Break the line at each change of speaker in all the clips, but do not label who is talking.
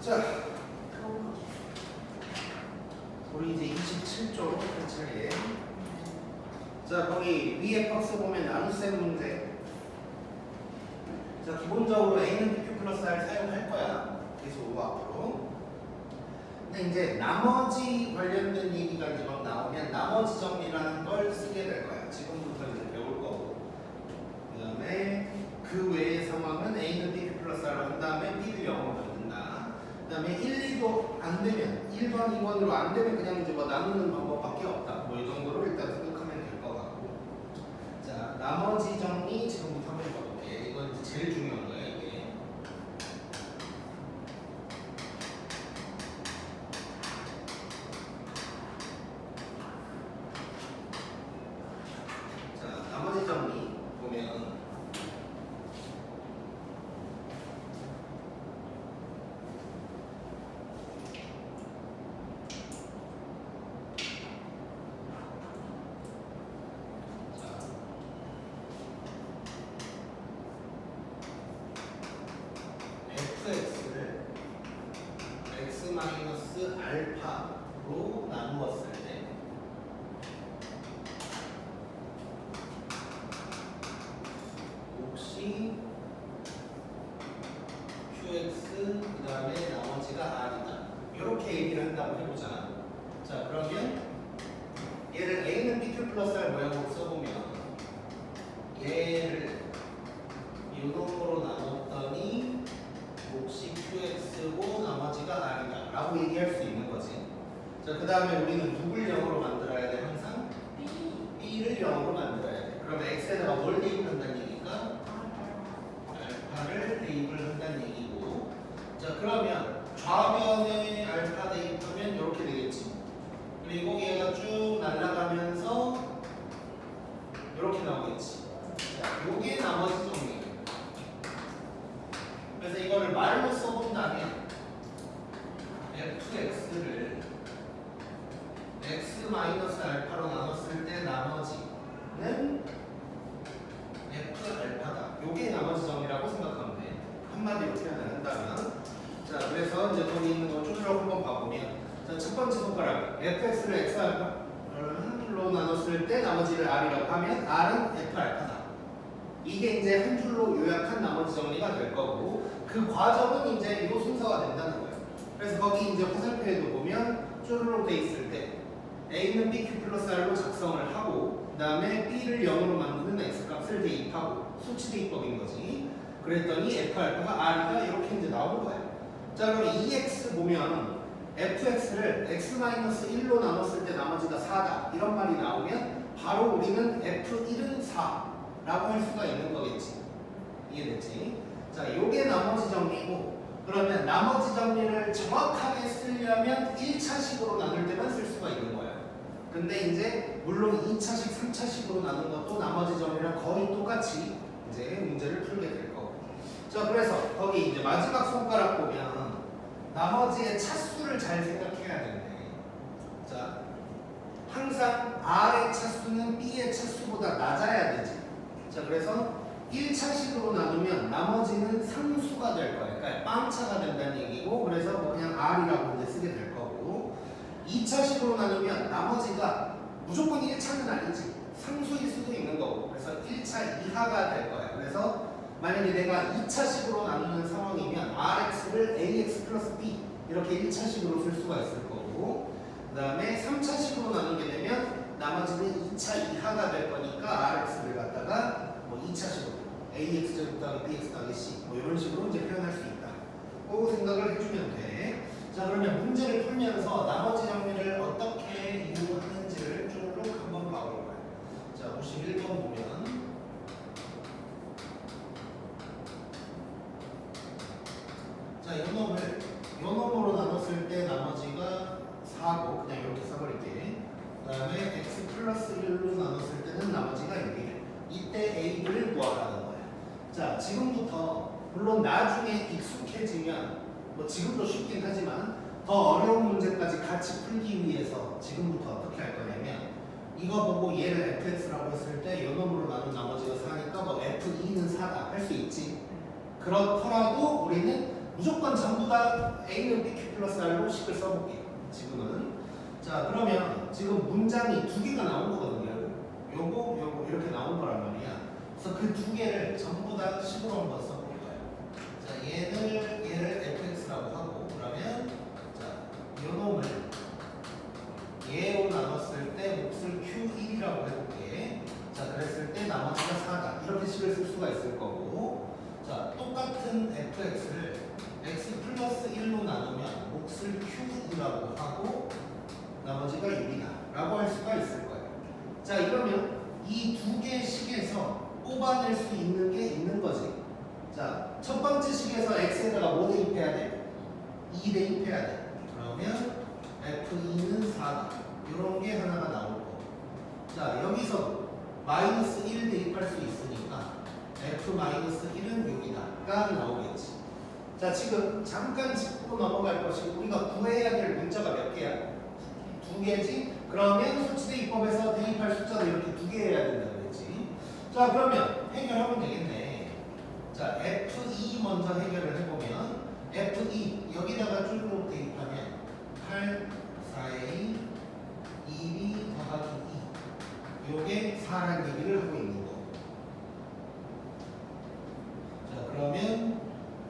자, 우리 이제 27조 한 차례. 자, 거기 위에 박스 보면 나눗셈 문제. 자, 기본적으로 A는 PQ 플러스 R 사용할 거야. 계속 앞으로. 근데 이제 나머지 관련된 얘기가 이제 막 나오면 나머지 정리라는 걸 쓰게 될 거야. 지금부터 이제 배울 거고. 그 다음에 그 외의 상황은 A는 PQ 플러스 R로 한 다음에 B를 0으로 만든다. 그 다음에 1, 2도 안 되면 1번, 2번으로 안 되면 그냥 이제 뭐 나누는 방법밖에 없다. 뭐 이 정도로 일단 생각하면 될 것 같고. 자, 나머지 정리 지금부터 한번 해볼게. 이건 이제 제일 중요한 거야, 이게. 자, 나머지 정리 보면 fx를 x 마이너스 알파로 나누었을 때 혹시 qx 그 다음에 나머지가 r이다 이렇게 얘기를 한다고 해보자. 자, 그러면 얘를 a는 bq 플러스 r 모양으로 써보면 얘를 요놈으로 나눴더니 몫이 qx고 나머지가 r이다 라고 얘기할 수 있는 거지. 자, 그 다음에 우리는 누굴 0으로 만들어야 돼? 항상 b를 0으로 만들어야 돼. 그러면 x에다가 뭘 대입한다는 얘기니까 알파를 대입을 한다는 얘기고. 자, 그러면 좌변에 알파 대입하면 이렇게 되겠지. 그리고 얘가 쭉 날아가면서 이렇게 나오겠지. 자, 요게 나머지 정리. 그래서 이거를 말로 써본다면 fx를 x 마이너스 알파로 나눴을 때 나머지는 f 알파다. 요게 나머지 정리라고 생각하면 돼. 한마디로 표현을 한다면. 자, 그래서 이제 거기 있는 거 쪼그려 한번 봐보면, 자, 첫 번째 손가락 fx를 x 알파로 나눴을 때 나머지를 r이라고 하면 r은 f 알파다. 이게 이제 한 줄로 요약한 나머지 정리가 될 거고, 그 과정은 이제 이 순서가 된다는 거예요. 그래서 거기 이제 화살표에도 보면 쪼르륵 돼 있을 때 A는 BQ 플러스 R로 작성을 하고, 그 다음에 B를 0으로 만드는 X 값을 대입하고, 수치 대입법인 거지. 그랬더니 F 알파가 R이다 이렇게 이제 나오는 거예요. 자, 그럼 EX 보면 FX를 X-1로 나눴을 때 나머지가 4다 이런 말이 나오면 바로 우리는 F1은 4 라고 할 수가 있는 거겠지. 이해됐지? 자, 요게 나머지 정리고, 그러면 나머지 정리를 정확하게 쓰려면 1차식으로 나눌 때만 쓸 수가 있는 거야. 근데 이제 물론 2차식, 3차식으로 나눈 것도 나머지 정리랑 거의 똑같이 이제 문제를 풀게 될 거고. 자, 그래서 거기 이제 마지막 손가락 보면 나머지의 차수를 잘 생각해야 되는데, 자, 항상 R의 차수는 B의 차수보다 낮아야 되지. 자, 그래서 1차식으로 나누면 나머지는 상수가 될 거예요. 그러니까 빵차가 된다는 얘기고, 그래서 뭐 그냥 R이라고 이제 쓰게 될 거고, 2차식으로 나누면 나머지가 무조건 1차는 아니지. 상수일 수도 있는 거고, 그래서 1차 이하가 될 거예요. 그래서 만약에 내가 2차식으로 나누는 상황이면 Rx를 Ax 플러스 B 이렇게 1차식으로 쓸 수가 있을 거고, 그 다음에 3차식으로 나누게 되면 나머지는 2차 이하가 될 거니까 Rx를 갖다가 뭐 2차식으로 AX 제곱 더하기 BX 더하기 C 뭐 이런 식으로 이제 표현할 수 있다. 그 생각을 해주면 돼. 자, 그러면 문제를 풀면서 나머지 정리를 어떻게 이용하는지를 쭉 한번 봐볼 거예요. 자, 51번 보면 자, 요 놈으로 나눴을 때 나머지가 4고 그냥 이렇게 써버릴게. 그 다음에 x 플러스 1로 나눴을 때는 나머지가 6이래. 이때 a를 구하라는 거야. 자, 지금부터 물론 나중에 익숙해지면 뭐 지금도 쉽긴 하지만 더 어려운 문제까지 같이 풀기 위해서 지금부터 어떻게 할 거냐면, 이거 보고 얘를 fx라고 했을 때 요 놈으로 나눈 나머지가 4니까 뭐 f2는 4다 할 수 있지. 그렇더라도 우리는 무조건 전부 다 A는 BQ 플러스 R로 식을 써볼게요. 지금은. 자, 그러면 지금 문장이 두 개가 나온 거거든요. 요거 이렇게 나온 거란 말이야. 그래서 그 두 개를 전부 다 식으로 한번 써볼 거예요. 자, 얘를 fx라고 하고, 그러면 자, 요 놈을 얘로 나눴을 때 몫을 q1이라고 해볼게. 자, 그랬을 때 나머지가 4다. 이렇게 식을 쓸 수가 있을 거고, 자, 똑같은 fx를 x 플러스 1로 나누면 몫을 q이라고 하고 나머지가 6이다 라고 할 수가 있을 거예요. 자, 이러면 이 두 개의 식에서 뽑아낼 수 있는 게 있는 거지. 자, 첫 번째 식에서 x에다가 뭐 대입해야 돼? 2 대입해야 돼. 그러면 f2는 4다. 이런 게 하나가 나올 거고. 자, 여기서 마이너스 1 대입할 수 있으니까 f-1은 6이다가 나오겠지. 자, 지금 잠깐 짚고 넘어갈 것이 우리가 구해야 될 문자가 몇 개야? 두 개지? 그러면 수치대입법에서 대입할 숫자도 이렇게 두 개 해야 된다 그랬지. 자, 그러면 해결하면 되겠네. 자, F2 먼저 해결을 해보면 F2 여기다가 쭈르륵 대입하면 8, 4A, 2B 더하기 2 요게 4라는 얘기를 하고 있는 거고. 자, 그러면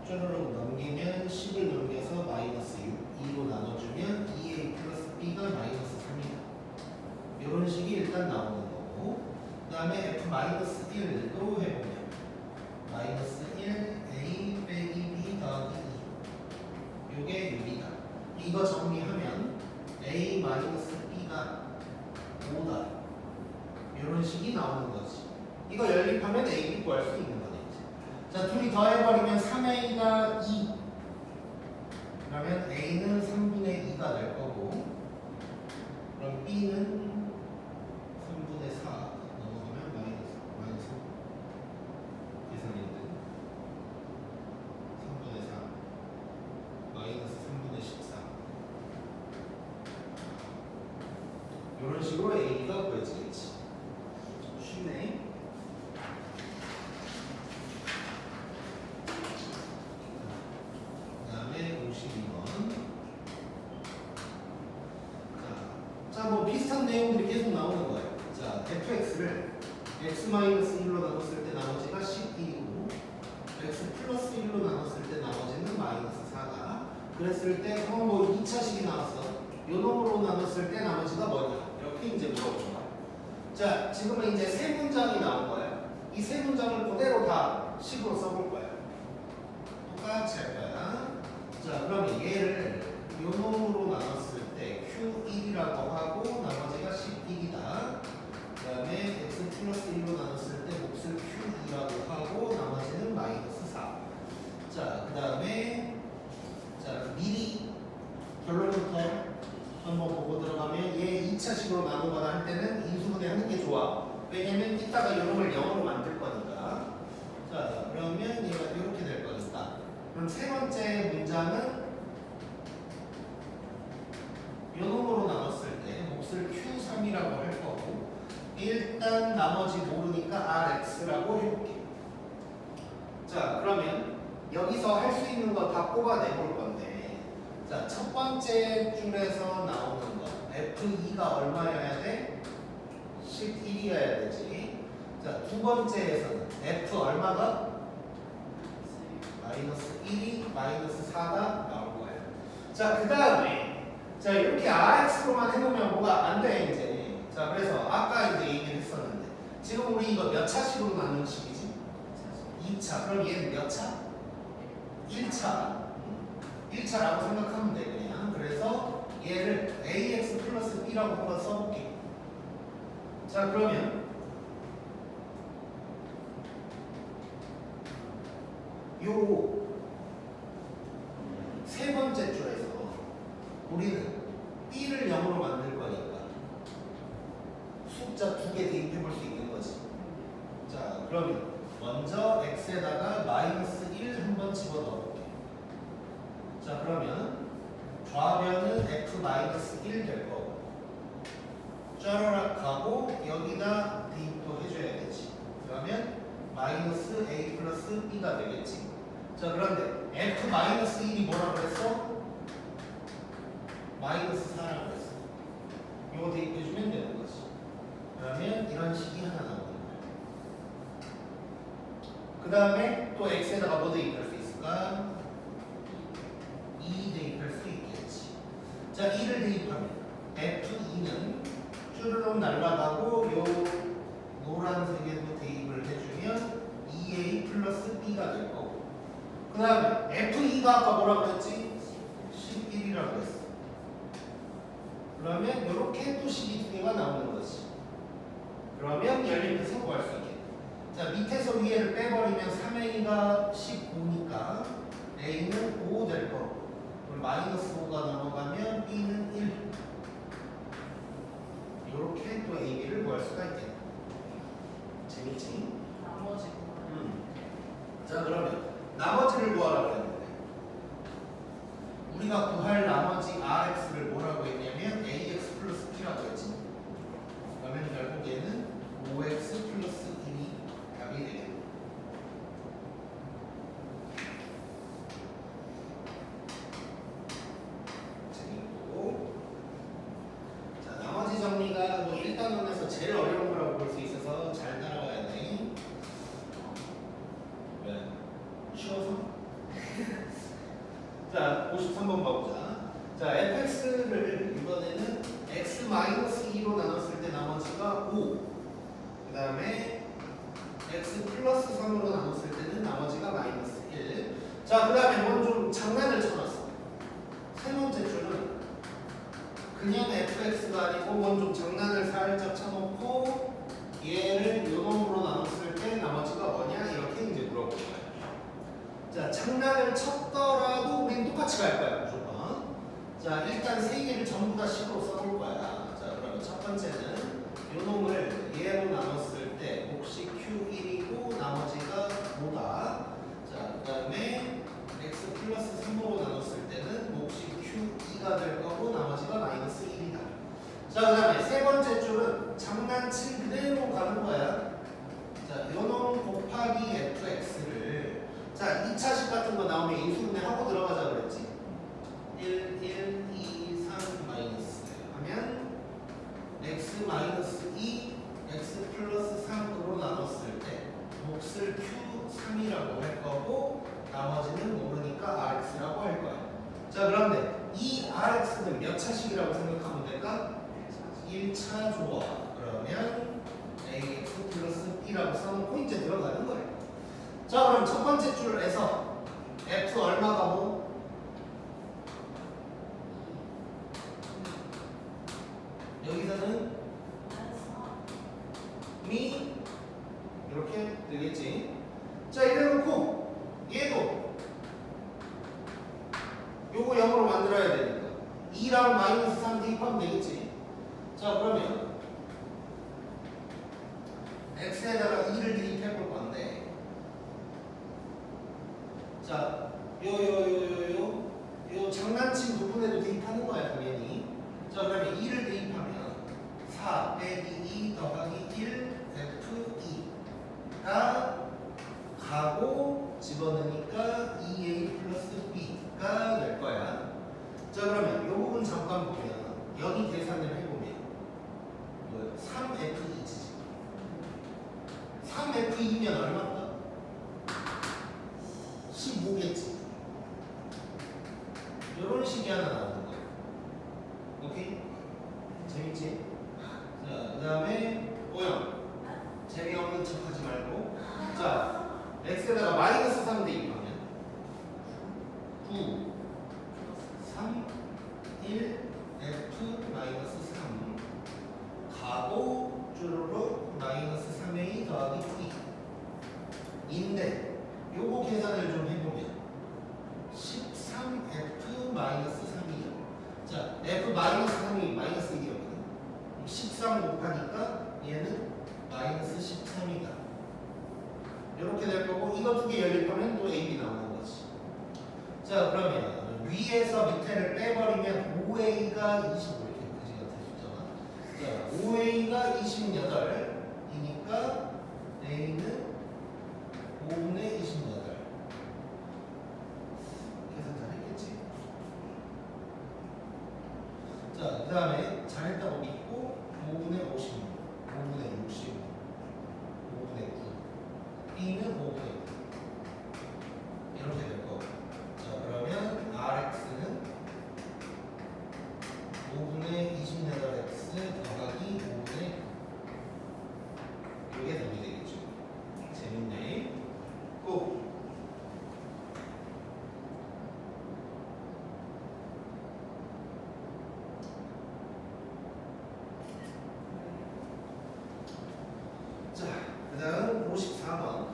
쭈르륵 넘기면 10을 넘겨서 마이너스 6, 2로 나눠주면 2A 플러스 B가 마이너스 3이다. 이런 식이 일단 나오는 거고, 그 다음에 F-1도 해보면 마이너스 1, A 빼기 B 더하기 2 요게 6이다. 이거 정리하면 A 마이너스 B가 5다. 이런 식이 나오는 거지. 이거 연립하면 A, B 구할 수 있는 거네. 자, 둘이 더해버리면 3A가 2. 그러면 A는 3분의 2가 될 거고, 그럼 B는 3분의 4 넘어가면 마이너스 계산이 돼. 3분의 4 마이너스 3분의 14 이런 식으로 A가 구해지겠지. 쉽네. 그 다음에 52번. 자, 뭐 비슷한 내용들이 계속 나오는 거예요. 자, fx를 x-1로 나눴을 때 나머지가 12이고 x 플러스 1로 나눴을 때 나머지는 마이너스 4가 그랬을 때 뭐 2차식이 나왔어. 요 놈으로 나눴을 때 나머지가 뭐냐? 이렇게 이제 물어보는 거야. 자, 지금은 이제 세 문장이 나온 거야. 이 세 문장을 그대로 다 식으로 써볼 거야. 똑같이 할 거야. 자, 그러면 얘를 요 놈으로 나눴을 때 Q1이라고 하고 나머지가 11이다. 그 다음에 X 플러스 1로 나눴을 때 몫을 Q2라고 하고 나머지는 마이너스 4. 자, 그 다음에 자, 미리 결론부터 한번 보고 들어가면 얘 2차식으로 나누거나 할 때는 인수분해 하는 게 좋아. 왜냐면 이따가 요놈을 0으로 만들 거니까. 자, 그러면 얘가 이렇게 될 거니까. 그럼 세 번째 문장은 요놈으로 나눴을 때 몫을 Q3이라고 할 거고, 일단 나머지 모르니까 RX라고 해볼게요. 자, 그러면 여기서 할 수 있는 거 다 뽑아내 볼 건데, 자, 첫 번째 줄에서 나오는 거 F2가 얼마여야 돼? 11이어야 되지. 자, 두 번째에서는 F 얼마가? 마이너스 1이 마이너스 4가 나올 거예요. 자, 그 다음에 자, 이렇게 RX로만 해보면 뭐가 안 돼, 이제. 자, 그래서 아까 이제 얘기를 했었는데, 지금 우리 이거 몇 차식으로 나누는 식이지? 2차. 그럼 얘는 몇 차? 1차. 1차라고 생각하면 돼, 그냥. 그래서 얘를 AX 플러스 B라고 한번 써볼게. 자, 그러면 요 세 번째 줄에서 우리는 B를 0으로 만들 거니까 숫자 2개 대입해 볼 수 있는 거지. 자, 그러면 먼저 X에다가 마이너스 1 한번 집어 넣어볼게. 자, 그러면 좌변은 F 마이너스 1 될 거고, 쩌라락 하고 여기다 대입도 해줘야 되지. 그러면 마이너스 A 플러스 B가 되겠지. 자 그런데 F-1이 뭐라 그랬어? -4라고 그랬어. 이거 대입해주면 되는 거지. 그러면 이런 식이 하나 나오는 거야. 그 다음에 또 x에다가 뭐 대입할 수 있을까? 2 대입할 수 있겠지. 자 2를 대입하면 F2는 쭈르륵 날아가고 요 노란색에도 대입을 해주면 2a 플러스 b가 될 거고, 그 다음에 F2가 아까 뭐라 그랬지? 11이라고 했어. 그러면 이렇게 또 식이 두 개가 나오는 거지. 그러면 연립해서 구할 수 있게. 자 밑에서 위에를 빼버리면 3a가 15니까 a는 5 될 거고, 그럼 -5가 넘어가면 b는 1. 이렇게 또 a, b를 구할 수가 있겠다. 재밌지?
나머지
자 그러면 나머지를 구하라고 했는데 우리가 구할 나머지 rx를 뭐라고 했냐면 ax 플러스 b라고 했지. 그러면 결국 얘는 5x 플러스 1이 답이 되겠네. 재밌고. 자 나머지 정리가 뭐 1단원에서 제일 어려운 거라고 볼 수 있어서 잘 따라가야 돼. 왜? 쉬워서? 자 53번 봐보자. 자 fx를 이번에는 x-2로 나눴을 때 나머지가 5, 그 다음에 x 플러스 3으로 나눴을 때는 나머지가 -1. 자 그 다음에 뭔 좀 장난을 쳐놨어. 세 번째 줄은 그냥 fx가 아니고 뭔 좀 장난을 살짝 쳐놓고 얘를 요 놈으로 나눴을 때 나머지가 뭐냐 이렇게 이제 물어볼 거야. 자 장난을 쳤더라도 우린 똑같이 갈 거야 무조건. 자 일단 세 개를 전부 다 식으로 써볼 거야. 자 그러면 첫 번째는 요 놈을 얘로 나눴을 때 몫이 q1이고 나머지가 5다. 자 그 다음에 x 플러스 3으로 나눴을 때는 몫이 q2가 될 거고 나머지가 -1이다. 자 그 다음에 세 번째 줄은 장난친 그대로 가는 거야. 자 요 놈 곱하기 fx를 자 2차식 같은 거 나오면 인수분해 하고 들어가자 그랬지. 1, 2, 3 마이너스 하면 x-2 x 플러스 3으로 나눴을 때 몫을 q3이라고 할 거고 나머지는 모르니까 rx라고 할 거야. 자 그런데 이 rx는 몇 차식이라고 생각하면 될까? 1차 조합. 그러면 ax 플러스 b라고 써놓고 이제 들어가는 거예요. 자 그럼 첫 번째 줄에서 f 얼마가 뭐? 여기서는 미 이렇게 되겠지. 자 이래놓고 얘도 요거 0으로 만들어야 되니까 2랑 -3 대입하면 되겠지. 자 그러면 x에다가 2를 대입해 볼 건데 자 요 장난친 부분에도 대입하는 거야 당연히. 자 그러면 2를 대입하면 4 빼기 2 더하기 1 f2가 가고 집어넣으니까 2a 플러스 b가 될 거야. 자 그러면 이 부분 잠깐 보면 여기 계산을 해보면 3f2지. 3f2면 얼마인가? 15겠지. 이런 식이 하나 나오는 거야. 오케이? 재밌지? 자, 그 다음에 오영. 재미없는 척 하지 말고. 자, x에다가 -3 대입하면 9, 3, 1, f-3 가고 쭈루룩 -3a 더하기 2인데 요거 계산을 좀 해보면 13f-3이요. 자, f-3이 -1이었거든. 13 곱하니까 얘는 -13이다. 이렇게 될 거고 이거 두 개 연립하면 또 AB 나오는 거지. 자 그러면 위에서 밑에를 빼버리면 5A가 25 이렇게 그지 같아 숫자가. 자 5A가 28이니까 A는 5분의 28. 그 다음에 잘했다고 믿고 5분의 56, 5분의 65, 5분의 9, B는 5분의 9 이렇게 될 거고. 자 그러면 RX는 5분의 28X 더하기 5분의 9 이게 답이 되겠죠. 재밌네. 고! 자, 그 다음 54번.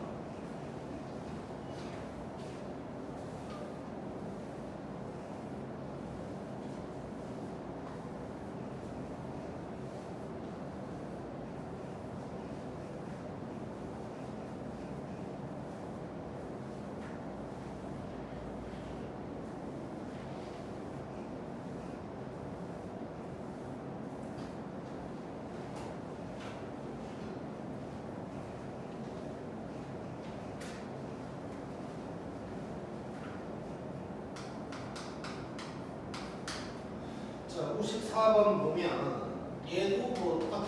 자, 54번 보면 얘도 뭐 똑같아.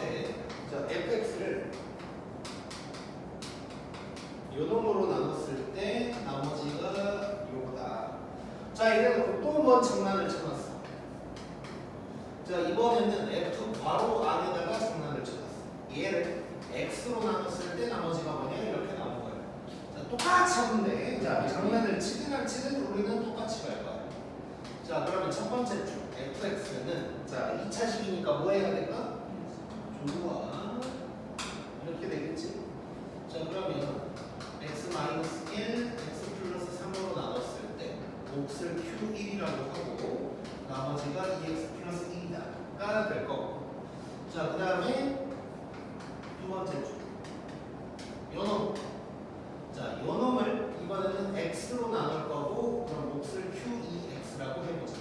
자, fx를 요 놈으로 나눴을 때 나머지가 요거다. 자, 이래놓고 또 뭔 장난을 쳐놨어. 자, 이번에는 f 괄호 안에다가 장난을 쳐놨어. 얘를 x로 나눴을 때 나머지가 뭐냐 이렇게 나온 거야. 자, 똑같이 하면 돼. 자, 장난을 치든 안 치든 우리는 똑같이 갈 거야. 자 그러면 첫 번째 줄 fx는 자 2차식이니까 뭐 해야 될까? 좋아 이렇게 되겠지. 자 그러면 x-1 x 플러스 3으로 나눴을 때 몫을 q1이라고 하고 나머지가 2x 플러스 1이다가 될 거고. 자 그 다음에 두 번째 줄 요놈. 자 요놈을 이번에는 x로 나눌 거고 그럼 몫을 q2x라고 해보자.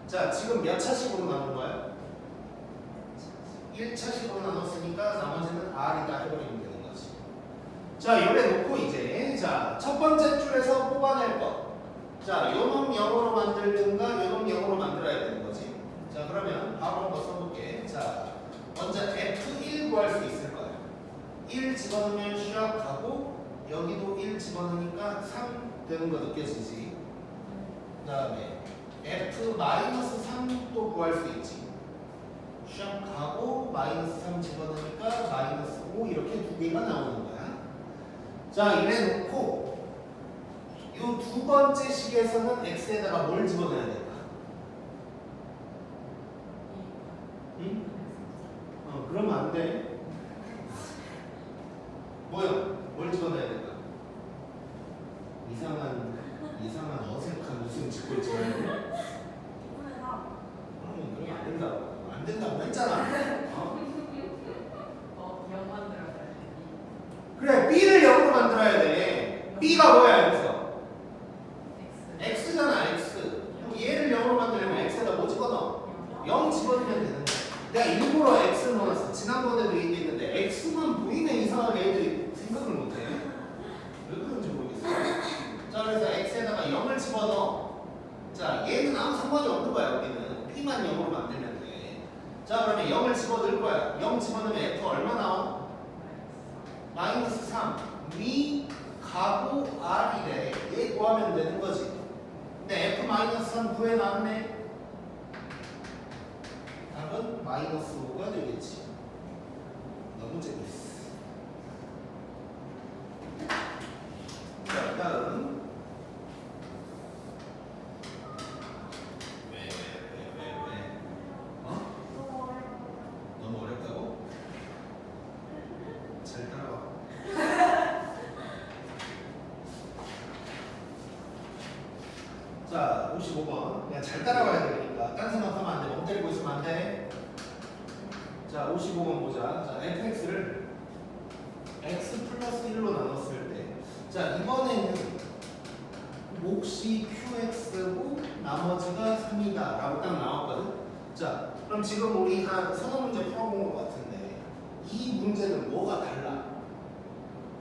자 지금 몇 차식으로 나눈 거야? 1차식으로 나눴으니까 나머지는 r이다 해버리면 되는 거지. 자 요래 놓고 이제 자 첫 번째 줄에서 뽑아낼 거. 자 요놈 0으로 만들든가 요놈 0으로 만들어야 되는 거지. 자 그러면 바로 한번 써볼게. 자 먼저 f1 구할 수 있을 거야. 1 집어넣으면 샥 가고 여기도 1 집어넣으니까 3 되는 거 느껴지지? 그 다음에 f-3도 구할 수 있지. 샥 가고 -3 집어넣으니까 -5 이렇게 두 개가 나오는 거야. 자 이래 놓고 이 두 번째 식에서는 x에다가 뭘 집어넣어야 될까? 응? 그러면 안 돼. 뭐야? 뭘 집어넣어야 될까? 이상한 어색한 웃음 짓고 있잖아. 그러면 안 된다고. 안 된다고 했잖아.
영 만들어야 돼.
그래, B를 0으로 만들어야 돼. B가 뭐야 여기서? X잖아, X. 그럼 얘를 0으로 만들려면 X에다 뭐 집어넣어? 0 집어넣으면 되는 거야. 내가 일부러 X를 넣었어. 지난번에도 얘기했는데 X만 보이면 이상하게 애들이 생각을 못해. 왜 그런지 모르겠어. 자 그래서 x에다가 0을 집어넣어. 자 얘는 아무 상관이 없는 거야. 여기는 B만 0으로 만들면 돼. 자 그러면 0을 집어넣을 거야. 0 집어넣으면 f 얼마 나와? -3 위 가고 r이래. 얘 구하면 되는 거지. 근데 f-3 구해놨네. 답은 -5가 되겠지. 너무 재밌어. 자 다음 왜? 너무 어렵다고? 잘 따라와. 자 55번 그냥 잘 따라와야 되니까 딴 생각하면 안 돼. 멍 때리고 있으면 안 돼. 자 55번 보자. 자 fx를 x 플러스 1로 나눴을 때 자 이번에는 몫이 qx고 나머지가 3이다 라고 딱 나왔거든. 자 그럼 지금 우리 한 서너 문제 풀어본 것 같은데 이 문제는 뭐가 달라?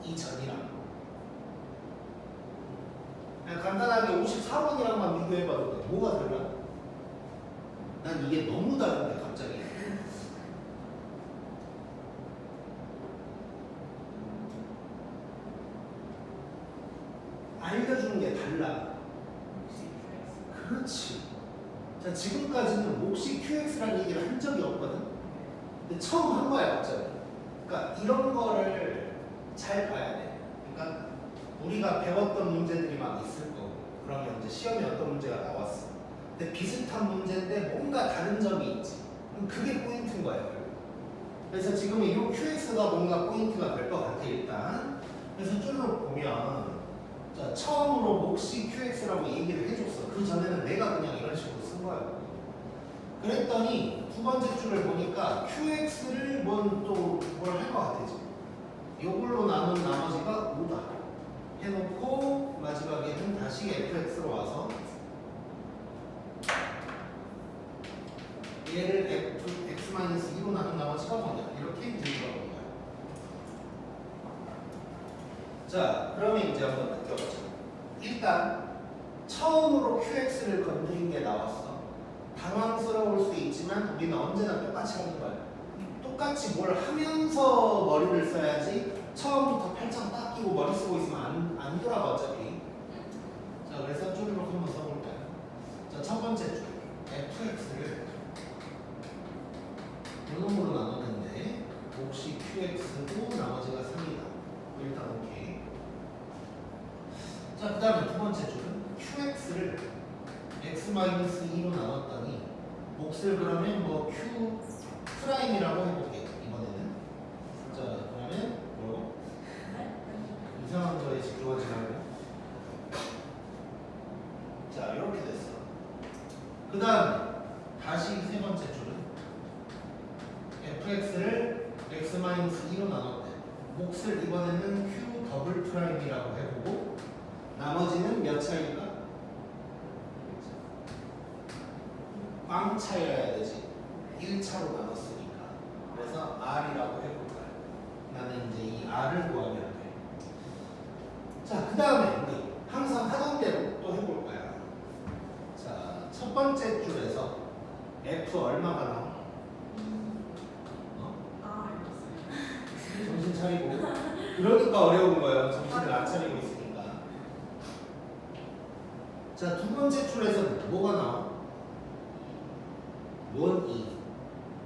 이전이랑 그냥 간단하게 54번이랑만 비교해봐도 돼. 뭐가 달라? 난 이게 너무 다른데 갑자기. 알려주는 게 달라. 그렇지. 자, 지금까지는 몫이 QX라는 얘기를 한 적이 없거든. 근데 처음 한 거야, 갑자기. 그러니까 이런 거를 잘 봐야 돼. 그러니까 우리가 배웠던 문제들이 막 있을 거고, 그러면 이제 시험에 어떤 문제가 나왔어. 근데 비슷한 문제인데 뭔가 다른 점이 있지. 그럼 그게 포인트인 거예요. 그래서 지금은 이 QX가 뭔가 포인트가 될 것 같아, 일단. 그래서 쭉 보면, 자, 처음으로 몫이 QX라고 얘기를 해줬어. 그 전에는 내가 그냥 이런 식으로 쓴 거야. 그랬더니 두 번째 줄을 보니까 QX를 뭘 할 것 같아, 지금. 요걸로 남은 나머지가 5다. 해놓고 마지막에는 다시 FX로 와서 얘를 X-2로 나눈 나머지가 뭐냐? 이렇게 들어가는 거야. 자, 그러면 이제 한번 느껴보자. 일단 처음으로 QX를 건드린 게 나왔어. 당황스러울 수 있지만 우리는 언제나 똑같이 하는 거야. 똑같이 뭘 하면서 머리를 써야지 처음부터 팔짱 딱 끼고 머리 쓰고 있으면 안 돌아가 어차피. 자, 그래서 줄로 한번 써볼까요? 자, 첫 번째 줄 FX를 요놈으로 나눴는데 몫이 QX고 나머지가 3이다. 일단 오케이. 자, 그 다음에 두 번째 줄은 QX를 X-2로 나눴더니 몫을 그러면 뭐 Q 프라임이라고 해볼게요. 이번에는. 자, 그러면 뭐 이상한 거에 집중하지 말고. 자, 이렇게 됐어. 그 다음에 다시 세 번째 줄은 fx를 x-2로 나눴대. 몫을 이번에는 q 더블 프라임이라고 해보고 나머지는 몇 차일까? 꽝 차여야 되지. 1차로 나눴으니까. 그래서 r이라고 해볼까요? 나는 이제 이 r을 구하면 돼. 자, 그 다음에 우리 항상 하던 대로 또 해볼 거야. 자, 첫 번째 줄에서 f 얼마가 나와? 정신 차리고. 그러니까 어려운 거예요. 정신을 안 차리고 있으니까. 자, 두 번째 줄에서는 뭐가 나와? 1, 2.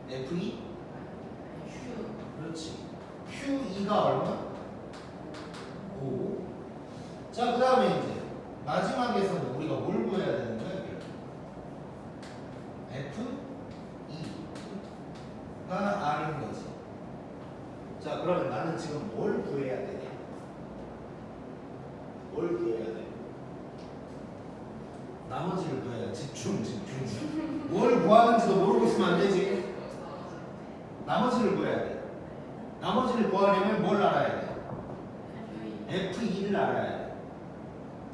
F2? 그렇지. Q2가 얼마? 5. 자, 그 다음에 이제 마지막에서는 우리가 뭘 구해야 되는 거야? F2가 R인 거지. 자, 그러면 나는 지금 뭘 구해야 되냐? 뭘 구해야 돼? 나머지를 구해야 돼. 집중. 뭘 구하는지도 모르고 있으면 안 되지. 나머지를 구해야 돼. 나머지를 구하려면 뭘 알아야 돼? F2를 알아야 돼.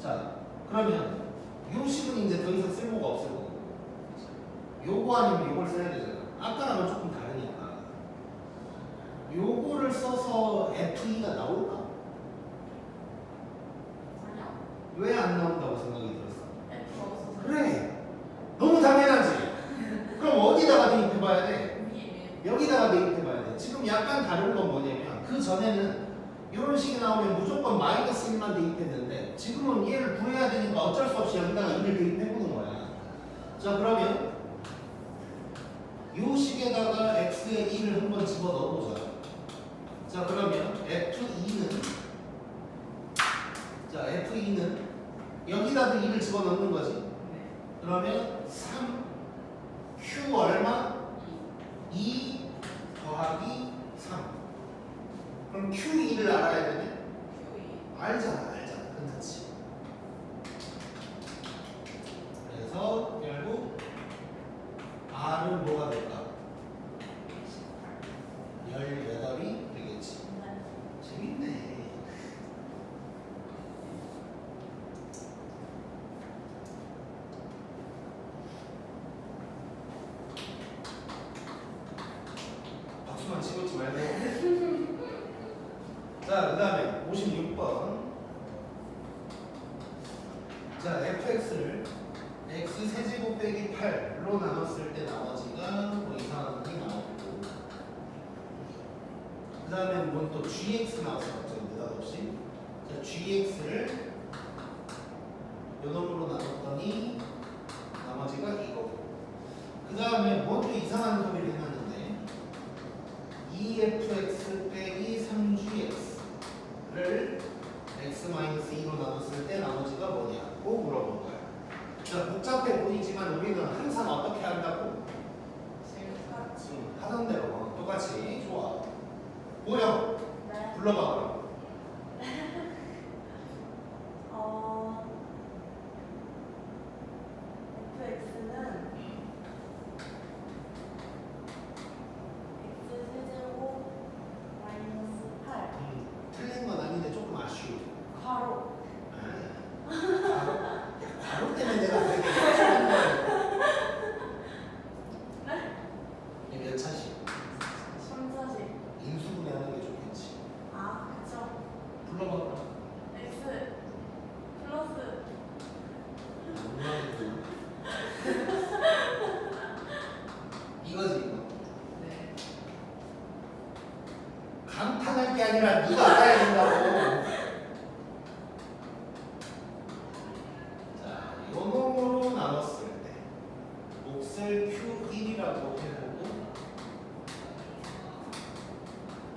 자, 그러면 요 식은 이제 더 이상 쓸모가 없을 거고 요거 아니면 요걸 써야 되잖아. 아까랑은 조금 다르니까 요거를 써서 F2가 나올까? 왜 안 나온다고 생각이 들었어? 그래, 너무 당연하지. 그럼 어디다가 대입해봐야 돼? 여기다가 대입해봐야 돼. 지금 약간 다른 건 뭐냐면 그 전에는 이런 식이 나오면 무조건 마이너스 1만 대입했는데 지금은 얘를 구해야 되니까 어쩔 수 없이 여기다가 1을 대입해보는 거야. 자, 그러면 요 식에다가 x에 1을 한번 집어넣어보자. 자, 그러면 F2는 여기다도 2를 집어넣는 거지. 그러면 3 Q 얼마? 2 더하기 3. 그럼 Q2를 알아야 되네? 알잖아. 끝났지. 그래서 결국 R은 뭐가 될까? 18이 되겠지. 재밌네. 박수만 치고 있지 말고. 자, 그 다음에 56번. 자, fx를 x x 세제곱 빼기 8로 나눴을 때 나머지가 뭐 이상한 게 나오고 그 다음에 뭔 또 gx 나왔어 갑자기 느닷없이. 자 gx를 요 놈으로 나눴더니 나머지가 이거고 그 다음에 뭔 또 이상한 소리를 해놨는데 2fx 빼기 3gx를 x-2로 나눴을 때 나머지가 뭐냐고 물어본 거야. 자 복잡해 보이지만 우리는 항상 어떻게 한다고? 하던 대로 똑같이. 좋아. 뭐야?
네.
불러봐 그럼.
fx는 x 세제곱 마이너스 8
틀린 건 아닌데 조금 아쉬워.
괄호
바로 때문에 내가 되게 아쉬운 거야. 이게 몇 차씩?
3, 40
인수분해하는 게 좋겠지.
아 그쵸.
불러봐.
x 플러스
이거지 이거.
네.
감탄할 게 아니라 네가 알아야 된다고. 자, 요 놈으로 나눴을 때 몫을 Q1이라고 해보고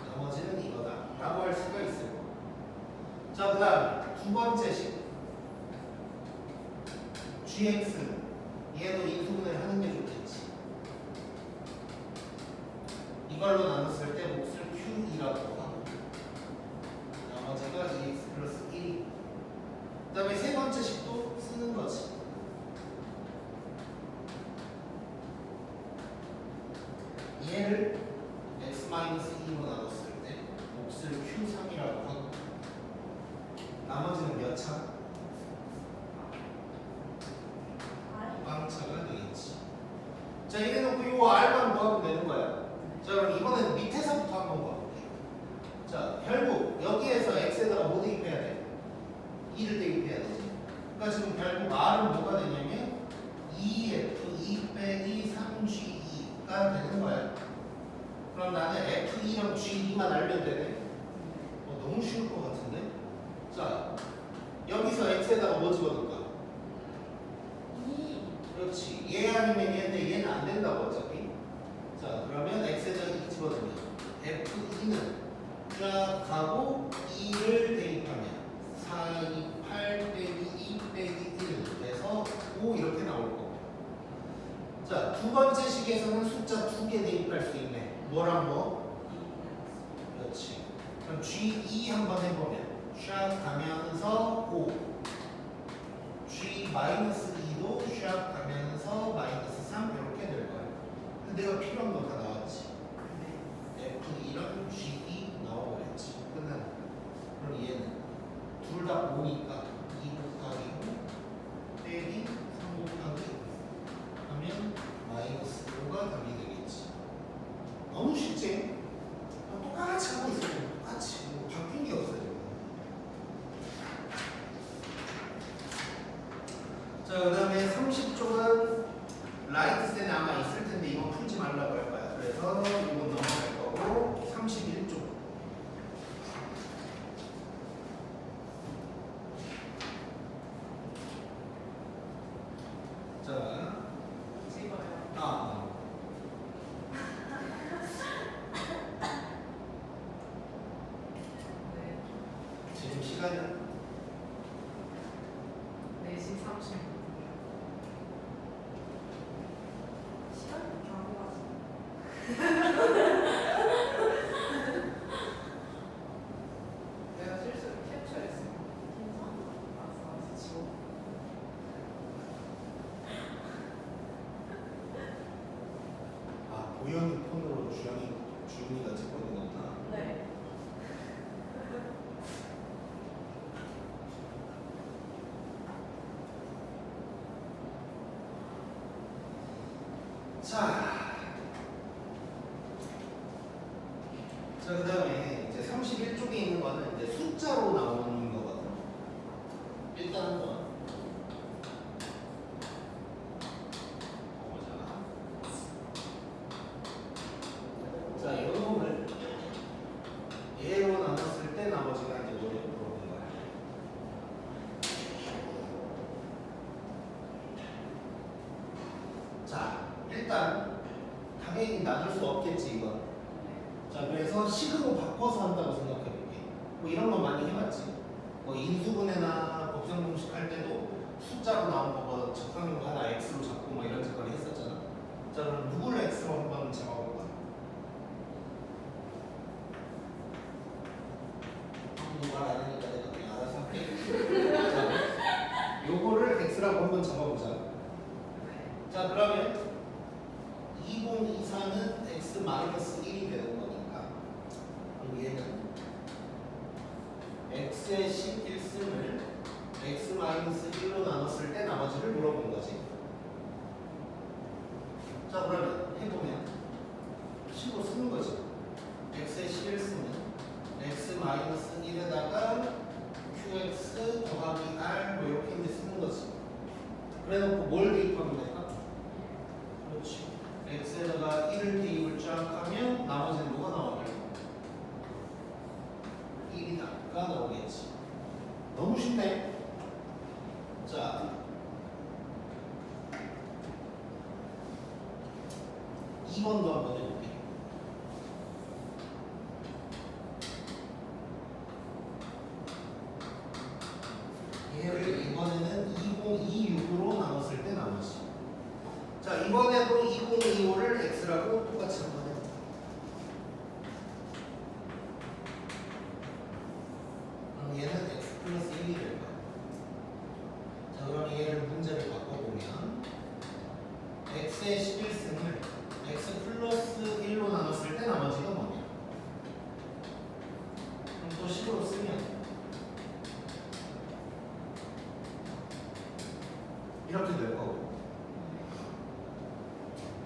나머지는 이거다 라고 할 수가 있을 거고. 자, 그 다음 두 번째 식 gx는 얘도 인수분해를 하는 게 좋겠지. 이걸로 나눴을 때 몫을 Q2라고 하고 나머지가 2x 플러스 1. 그 다음에 세 번째 식도 쓰는 거지. 얘를 x-2로 나눴을 때 몫을 Q3이라고 하고 나머지는 몇 차? 빵차가 되겠지. 자, 이래놓고 이거 R만 구하면 되는 거야. 자, 그럼 이번엔 밑에서부터 한번 봐볼게. 자, 결국 여기에서 X에다가 뭐 대입해야 돼? 2를 대입해야 되지. 그러니까 지금 결국 R은 뭐가 되냐면 2F2 빼기 3G2가 되는 거야. 그럼 나는 F2랑 G2만 알면 되네. 너무 쉬울 것 같은데? 자, 여기서 X에다가 뭐 집어넣을까?
2
그렇지. 얘 아니면 얘인데 얘는 안 된다고 어차피. 자, 그러면 x에다 2 집어넣으면 f2는 쫙 가고 2를 대입하면 4, 2, 8 빼기 2 빼기 1 돼서 5 이렇게 나올 거고. 자, 두 번째 식에서는 숫자 2개 대입할 수 있네. 뭐랑 뭐? 그렇지. 그럼 G2 한번 해보면 쫙 가면서 5 G-2도 샥 가면서 -3 이렇게 될 거야. 근데 내가 필요한 거 다 나왔지. F2랑 G2 나와버렸지. 끝났네. 그럼 얘는 둘 다 5니까 2 곱하기 5 빼기 3 곱하기 5 하면 -5가 답이 되겠지. 너무 쉽지? 똑같이 하고 있어요. 똑같이. 뭐 바뀐 게 없어요. 자, 그 다음에 30쪽은 라이트 셀에 아마 있을 텐데 이건 풀지 말라고 할 거야. 그래서 이건 넘어갈 거고 31쪽. 자,
찍어요. 네.
지금 시간은
4시 30분. 시간이 경고하지. 내가 실수로 캡처했어. 괜찮아. 알았어, 지워.
보영이 폰으로 주영이가 찍고 있는 거구나.
네.
자, 그 다음에 이제 31쪽에 있는 거는 이제 숫자로 나오는 거거든. 일단 한번 일단 당연히 나눌 수 없겠지 이건. 자 그래서 식으로 바꿔서 한다고 생각해볼게. 뭐 이런 거 많이 해봤지. 뭐 인수분해나 법정공식 할 때도 숫자로 나온 거 뭐 적당한 거 하나 x로 잡고 뭐 이런 짓거리 했었잖아. 자 그럼 누구를 x로 한번 잡아볼까? 아무도 말 안 하니까 내가 그냥 알아서 할게. 자, 요거를 x라고 한번 잡아보자. 자 그러면 2024는 x-1이 되는 거니까 그럼 얘는 x의 11승을 x-1로 나눴을 때 나머지를 물어본 거지. 자 그러면 해보면 15 쓰는 거지. x의 11승은 x-1에다가 qx 더하기 r 뭐 이렇게 이제 쓰는 거지. 그래놓고 뭘 대입하면 될까? 그렇지. x에다가 1을 대입을 쫙 하면 나머지는 뭐가 나오냐? 1이다가 나오겠지. 너무 쉽네. 자 2번도 한번 해볼게. 얘를 이번에는 2026으로 나눴을 때 나머지. 자 이번에도 2025를 x라고 똑같이 한번 해볼게. 그럼 얘는 x 플러스 1이 될 거야. 자 그럼 얘를 문제를 바꿔보면 x의 11승을 x 플러스 1로 나눴을 때 나머지가 뭐냐? 그럼 또 10으로 쓰면 이렇게 될 거고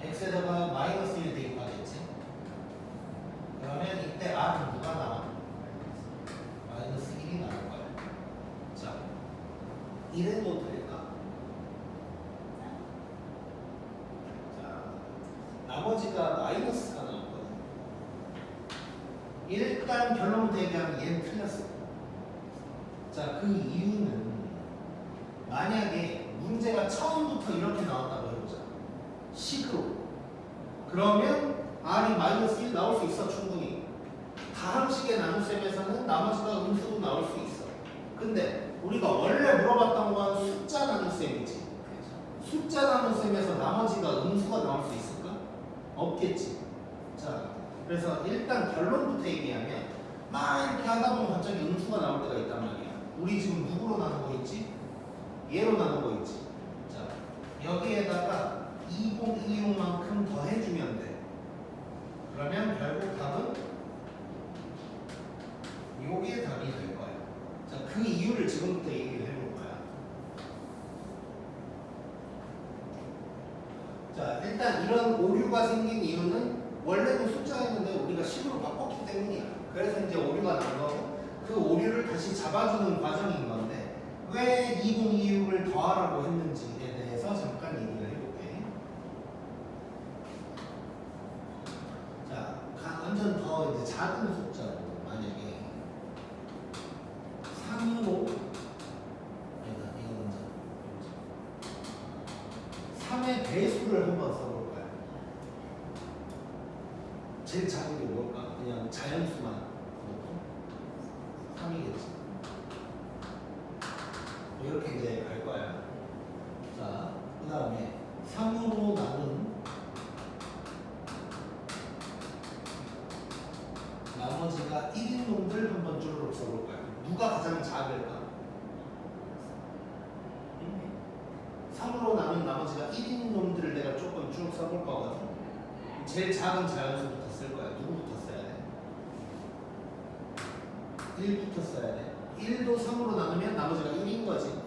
x에다가 마이너스 1 대입하겠지? 그러면 이때 r은 누가 나와? 마이너스 1이 나올 거야. 자, 1해도 될까? 자, 나머지가 마이너스가 나왔거든. 일단 결론부터 얘기하면 얘는 틀렸어. 자, 그 이유는 만약에 문제가 처음부터 이렇게 나왔다고 해보자. 식으로. 그러면 r이 마이너스 1 나올 수 있어 충분히. 다항식의 나눗셈에서는 나머지가 음수로 나올 수 있어. 근데 우리가 원래 물어봤던 건 숫자 나눗셈이지. 숫자 나눗셈에서 나머지가 음수가 나올 수 있을까? 없겠지. 자, 그래서 일단 결론부터 얘기하면 막 이렇게 하다 보면 갑자기 음수가 나올 때가 있단 말이야. 우리 지금 누구로 나누고 있지? 얘로 나누고 있지. 자, 여기에다가 2026만큼 더해주면 돼. 그러면 결국 답은 요게 답이 될 거야. 자, 그 이유를 지금부터 얘기를 해볼 거야. 자, 일단 이런 오류가 생긴 이유는 원래는 숫자였는데 우리가 식으로 바꿨기 때문이야. 그래서 이제 오류가 난 거고 그 오류를 다시 잡아주는 과정인 건데 왜 2026을 더하라고 했는지에 대해서 잠깐 얘기를 해볼게. 자, 완전 더 이제 작은 숫자로 만약에 3으로 이거 먼저 3의 배수를 한번 써볼 거야. 제일 작은 게 뭘까? 그냥 자연수만 놓고 3이겠지. 이렇게 이제 갈 거야. 자, 그 다음에 3으로 나눈 나머지가 1인 놈들 한번 쭈르륵 써볼 거야. 누가 가장 작을까? 3으로 나눈 나머지가 1인 놈들을 내가 조금 쭉 써볼 거거든. 제일 작은 자연수부터 쓸 거야. 누구부터 써야 돼? 1부터 써야 돼. 1도 3으로 나누면 나머지가 1인 거지.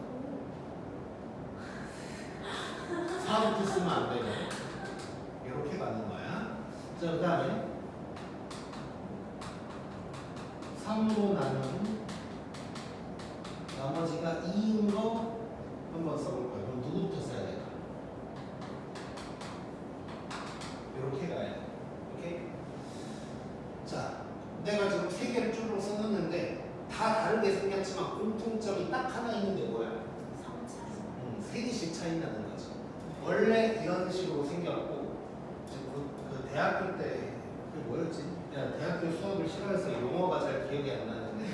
4부터 쓰면 안 되고 이렇게 가는 거야. 자, 그 다음에 3으로 나눈 나머지가 2인 거 한번 써볼 거야. 그럼 누구부터 써야 될까? 이렇게 가야 돼. 오케이? 자, 내가 지금 3개를 쭉 써놨는데 다 다르게 생겼지만 공통점이 딱 하나 있는데 뭐야? 3개씩 차이 나는 거지. 원래 이런 식으로 생겼고 대학교 때 그게 뭐였지? 야, 대학교 수업을 싫어해서 용어가 잘 기억이 안 나는데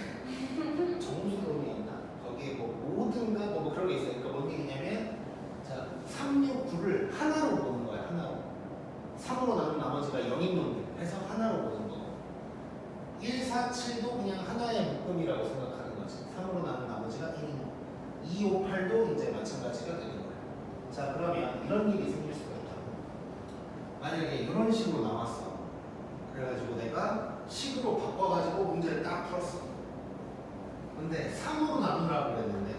정수론이었나? 거기에 뭐 모든가 뭐 그런 게 있어요. 그러니까 뭔 얘기냐면 자 3, 6, 9를 하나로 보는 거야. 하나로. 3으로 나눈 나머지가 0인 놈들 해서 하나로 보는 거. 1, 4, 7도 그냥 하나의 묶음이라고 생각하는 거지. 3으로 나눈 나머지가 1인 놈. 2, 5, 8도 이제 마찬가지가 되는 거야. 자 그러면 이런 일이 생길 수가 있다고. 만약에 이런 식으로 나왔어. 그래가지고 내가 식으로 바꿔가지고 문제를 딱 풀었어. 근데 3으로 나누라고 그랬는데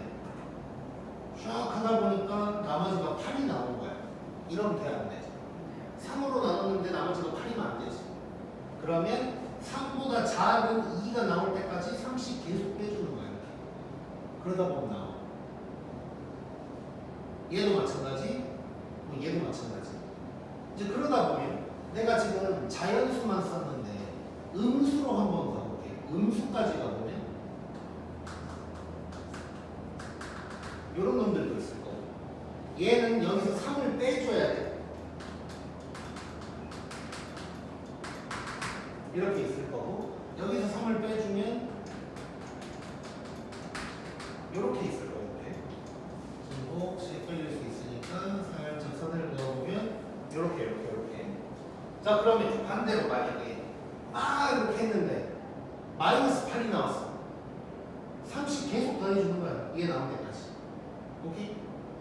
쫙 하다 보니까 나머지가 8이 나온 거야. 이러면 돼, 안 되지? 3으로 나눴는데 나머지가 8이면 안 되지. 그러면 3보다 작은 2가 나올 때까지 3씩 계속 빼주는 거야. 이렇게. 그러다 보면 나와. 얘도 마찬가지, 얘도 마찬가지. 이제 그러다 보면 내가 지금 자연수만 썼는데 음수로 한번 가볼게. 음수까지 가보면 이런 놈들도 있을 거고. 얘는 여기서 3을 빼줘야 돼. 이렇게 있을 거고 여기서 3을 빼주면 이렇게 있을 거예요. 그리고 혹시 끌릴 수 있으니까 살짝 선을 그어보면 이렇게. 자 그러면 반대로 만약에 이렇게 했는데 마이너스 8이 나왔어. 30 계속 더해주는 거야. 이게 나올 때까지. 오케이?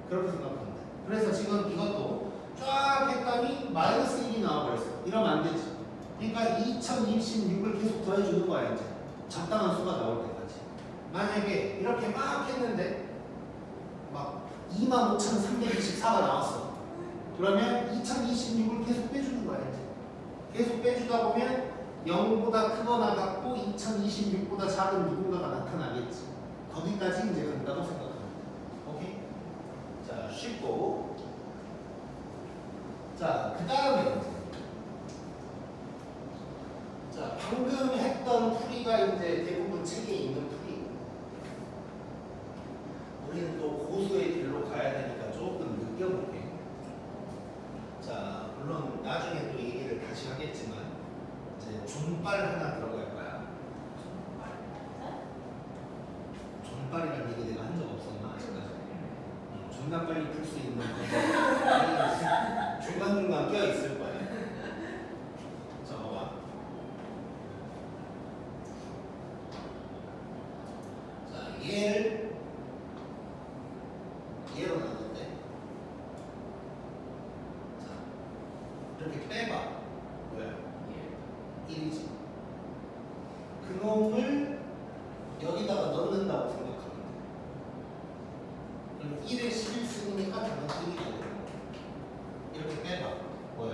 그렇게 생각하면 돼. 그래서 지금 이것도 쫙 했더니 마이너스 1이 나와버렸어. 이러면 안 되지. 그러니까 2026을 계속 더해주는 거야. 이제 적당한 수가 나올 때까지. 만약에 이렇게 막 했는데 막 25,324가 나왔어. 그러면 2026을 계속 빼주는 거야. 이제 계속 빼주다 보면 0보다 크거나 같고 2026보다 작은 누군가가 나타나겠지. 거기까지 이제 간다고 생각합니다. 오케이? 자, 쉽고. 자, 그 다음에 자, 방금 했던 풀이가 이제 대부분 책에 있는 풀이. 우리는 또 고수의 길로 가야 되니까 조금 느껴볼게. 자, 물론 나중에 또 얘기를 다시 하겠지만 이제 존발 하나 들어갈 거야. 존발이라는 얘기 내가 한 적 없었나 아직까지? 존나 빨리 풀 수 있는 건데 중간중간 껴 있을 거야. 자, 봐봐. 자, 얘로 나눴는데 자, 이렇게 빼봐. 뭐야? 1이지. 그놈을 여기다가 넣는다고 생각하면 돼. 그럼 1에 11승이니까 당연히 1이 되는 거야. 이렇게 빼봐. 뭐야?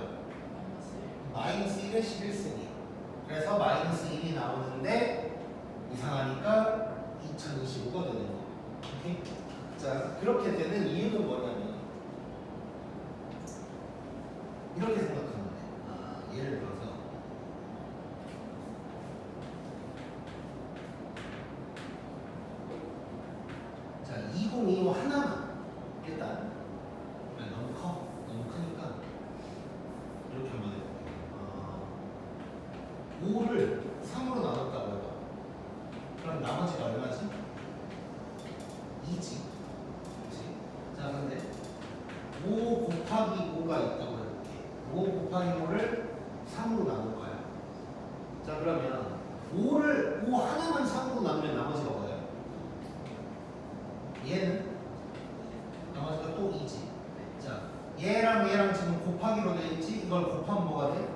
마이너스 1에 11승이야. 그래서 마이너스 1이 나오는데 이상하니까 2025가 되는 거야. 오케이? 자, 그렇게 되는 이유는 뭐냐면 이렇게 생각하면 돼. 예를 들어서 자, 2025 하나만 일단 너무 커. 너무 크니까 이렇게 한번 해볼게요. 5를 3으로 나눴다고 해봐. 그럼 나머지가 얼마지? 2지. 그치? 자, 근데 5 곱하기 5가 있다고 해볼게. 5 곱하기 5를 3으로 나눌 거야. 자, 그러면 5 하나만 3으로 나누면 나머지가 뭐예요? 얘는 나머지가 또 2지. 자, 얘랑 지금 곱하기로 돼 있지? 이걸 곱하면 뭐가 돼?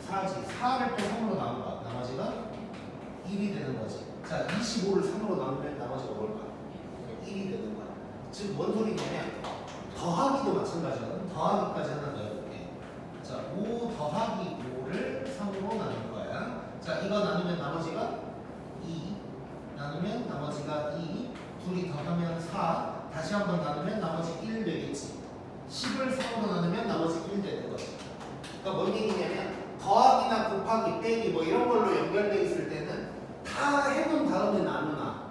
4지. 4를 또 3으로 나눠봐. 나머지가 1이 되는 거지. 자, 25를 3으로 나누면 나머지가 뭘까? 1이 되는 거야. 즉, 뭔 소리냐면 더하기도 마찬가지거든. 더하기까지 하나 더 해볼게. 자, 5 더하기 5를 3으로 나눌 거야. 자, 이거 나누면 나머지가 2. 나누면 나머지가 2. 둘이 더하면 4. 다시 한번 나누면 나머지 1 되겠지. 10을 3으로 나누면 나머지 1 되는 거지. 그러니까 뭔 얘기냐면 더하기나 곱하기, 빼기 뭐 이런 걸로 연결되어 있을 때는 다 해놓은 다음에 나누나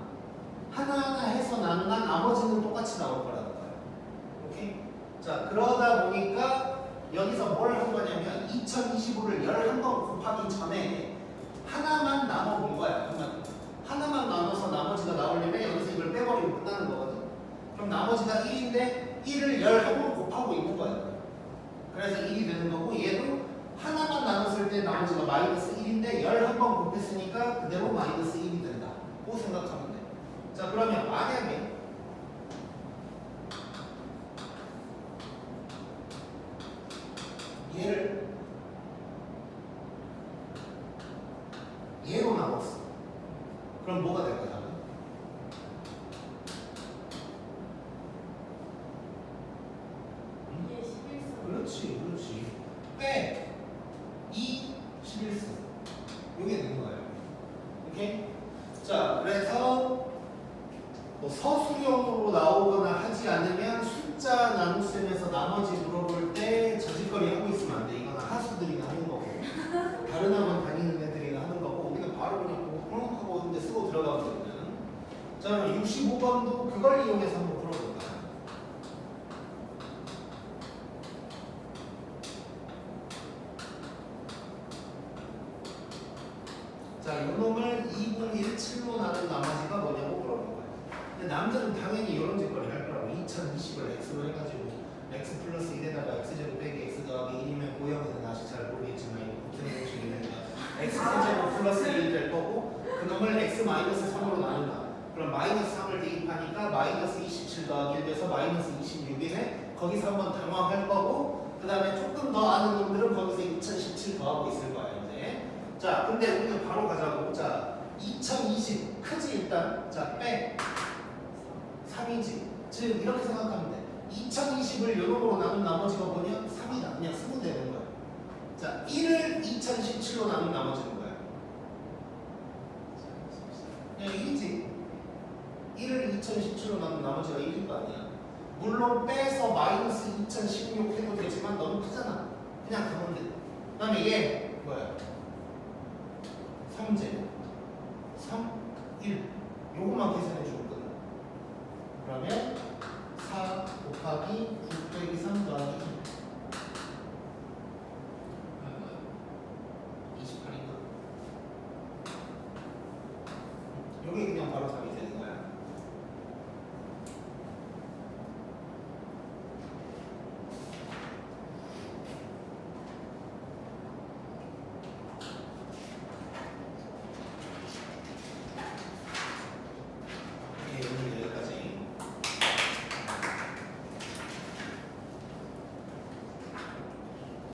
하나하나 해서 나누나 나머지는 똑같이 나올 거라는 거야. 오케이? 자, 그러다 보니까 여기서 뭘 한 거냐면 2025를 11번 곱하기 전에 하나만 나눠 본 거야. 하나만 나눠서 나머지가 나오려면 여기서 이걸 빼버리면 끝나는 거거든. 그럼 나머지가 1인데 1을 11번 곱하고 있는 거야. 그래서 1이 되는 거고 얘도 하나만 나눴을 때 나머지가 마이너스 1인데 11번 곱했으니까 그대로 마이너스 1이 된다. 고 생각하면 돼. 자 그러면 만약에 얘를 얘로 나눴어. 그럼 뭐가 될 거야?
이게 11선.
그렇지. 빼 2, 11수. 요게 되는 거예요. 오케이? 자, 그래서 뭐 서술형으로 나오거나 하지 않으면 숫자 나눗셈에서 나머지 물어볼 때 저짓거리 하고 있으면 안 돼. 이건 하수들이나 하는 거고 다른 학원 다니는 애들이나 하는 거고 우리가 바로 그냥 보고 하고 근데 쓰고 들어가면 되거든. 자, 그럼 65번도 그걸 이용해서 한번 풀어볼까? 자, 요놈을 2017로 나눈 나머지가 뭐냐고 물어본 거야. 근데 남들은 당연히 이런 짓거리 할 거라고. 2020을 x로 해가지고 x 플러스 1에다가 x제곱 빼기 x 더하기 1이면 고형에는 아직 잘 모르겠지만 이거 곱셈 공식이니까 x 세제곱 플러스 1이 될 거고 그놈을 x 마이너스 3으로 나눈다. 그럼 마이너스 3을 대입하니까 마이너스 27 더하기 1 돼서 마이너스 26이네. 거기서 한번 당황할 거고 그 다음에 조금 더 아는 놈들은 거기서 2017 더하고 있을 거야 이제. 자, 근데 우리는 바로 가자고. 자, 2020 크지 일단. 자, 빼 3이지. 즉 이렇게 생각하면 돼. 2020을 요놈으로 나눈 나머지가 뭐냐? 3이다. 그냥 쓰면 되는 거야. 자, 1을 2017로 나눈 나머지는 뭐야? 그냥 1이지. 1을 2017로 나눈 나머지가 1일 거 아니야. 물론 빼서 마이너스 2016 해도 되지만 너무 크잖아. 그냥 가면 돼. 그 다음에 얘 뭐야? 3제곱 3, 1 요것만 계산해